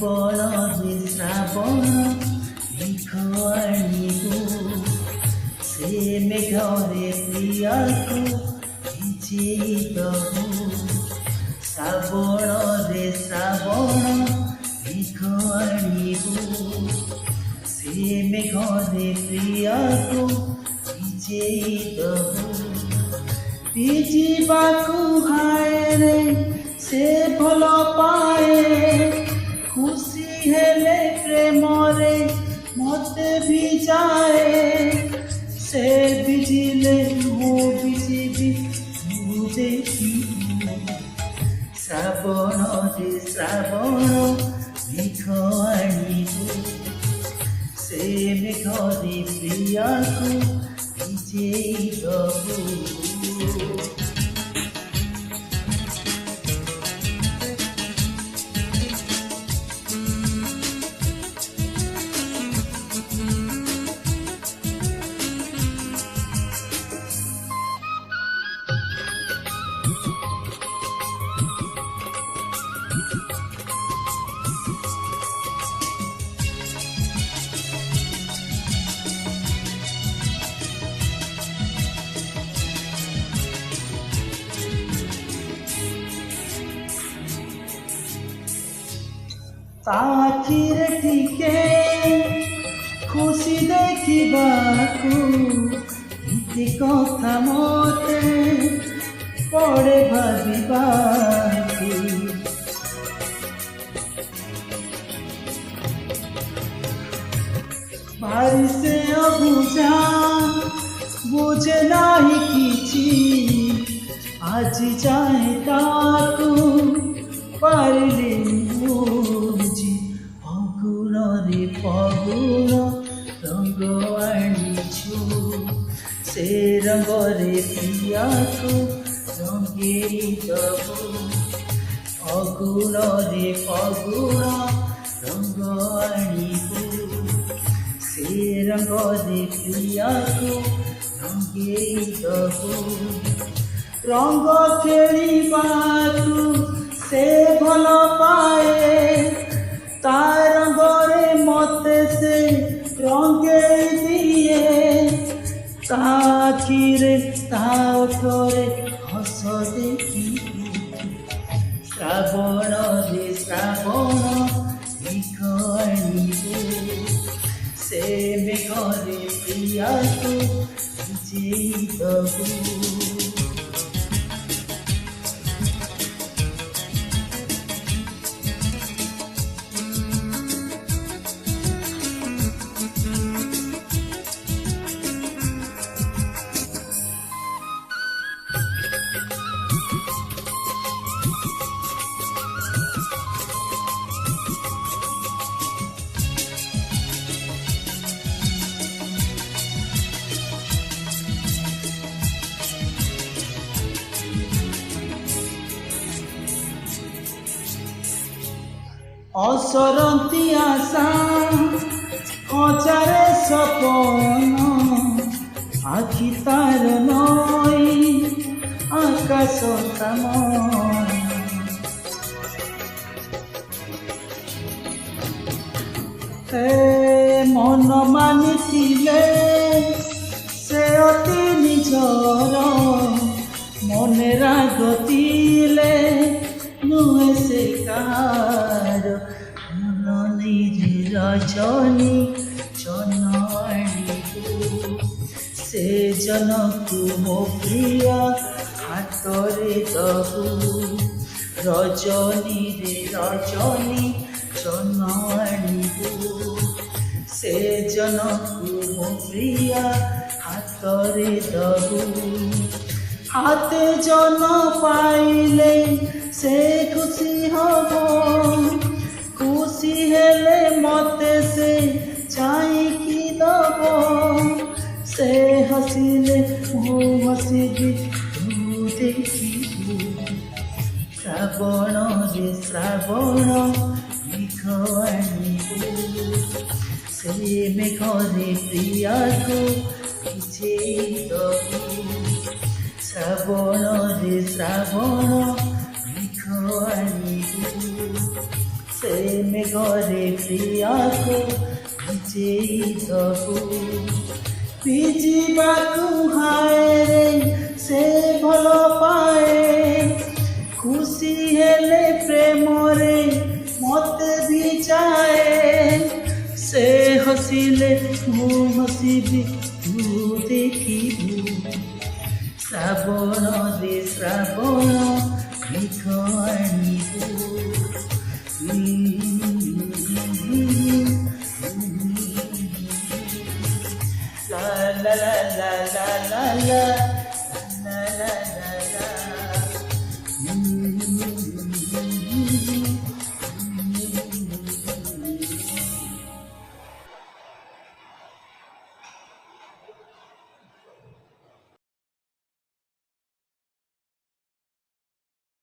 ଶ୍ରାବଣରେ ଶ୍ରାବଣ ମେଘ ଆଣିବୁ ସେ ମେଘରେ ପ୍ରିୟକୁ ଭିଜେଇ ଦବୁ ଶ୍ରାବଣରେ ଶ୍ରାବଣ ମେଘ ଆଣିବୁ ସେ ମେଘରେ ପ୍ରିୟକୁ ଭିଜେଇ ଦବୁ ଭିଜିବାକୁ ହାୟରେ ସେ ଭଲ ପାଏ ଖୁସି ହେଲେ ପ୍ରେମରେ ମତେ ଭିଜାଏ ସେ ଭିଜିଲେ ମୁଁ ଭିଜିବି ମୁଁ ଦେଖିବୁ ଶ୍ରାବଣରେ ଶ୍ରାବଣ ମେଘ ଆଣିବୁ ସେ ମେଘରେ ପ୍ରିୟକୁ ଭିଜେଇ ଦବୁ ଆଖିରେ ଟିକେ ଖୁସି ଦେଖିବାକୁ ଏତେ କଥା ମତେ ପଡ଼େ ଭାବିବାକୁ ଭାରି ସେ ଅବୁଝା ବୁଝେ ନାହିଁ କିଛି ଆଜି ଯାଏ ତାକୁ ପାରିଲି ଫଗୁଣରେ ଫଗୁଣ ରଙ୍ଗ ଆଣିଛୁ ସେ ରଙ୍ଗରେ ପ୍ରିୟକୁ ରଙ୍ଗେଇ ଦବୁ ଫଗୁଣରେ ଫଗୁଣ ରଙ୍ଗ ଆଣିବୁ ସେ ରଙ୍ଗରେ ପ୍ରିୟକୁ ରଙ୍ଗେଇ ଦବୁ ରଙ୍ଗ ଖେଳିବାକୁ ସେ ଭଲ ପାଏ ତା ରଙ୍ଗରେ ମତେ ସେ ରଙ୍ଗେଇ ଦିଏ ତା ଆଖିରେ ତା ଓଠରେ ହସ ଦେଖିବୁ ଶ୍ରାବଣରେ ଶ୍ରାବଣ ମେଘ ଆଣିବୁ ସେ ମେଘରେ ପ୍ରିୟକୁ ଭିଜେଇ ଦବୁ অসরন্তি আশা অচারে সপন আখি তার নয় আকাশ কাময় মন মানিছিলে সে অতি নিজর মনে রাগ দিলে নুহে সে কাহার মননির রজনী জন আনিবু সে জনকু মো প্রিয় হাতরে দবু রজনীরে রজনী জন আনিবু সে জনকু মো প্রিয় হাতরে দবু হাতে জন পাইলে সে খুশি হব খুশি হেলে মতে সে চাইকি দব সে হসিলে মু হসিবি তু দেখিবু শ্রাবণরে শ্রাবণ মেঘ আনিবু সে মেঘরে প্রিয়କୁ ভিজেই দবু শ্রাবণরে শ্রাবণ মেঘ আনিবু ସେ ମେଘରେ ପ୍ରିୟାକୁ ଭିଜେଇ ଦବୁ। ଭିଜିବାକୁ ହାୟରେ ସେ ଭଲ ପାଏ, ଖୁସି ହେଲେ ପ୍ରେମରେ ମତେ ଭିଜାଏ। ସେ ହସିଲେ ମୁଁ ହସିବି ତୁ ଦେଖିବୁ, ଶ୍ରାବଣରେ ଶ୍ରାବଣ ମେଘ ଆଣିବୁ। La la la la la la la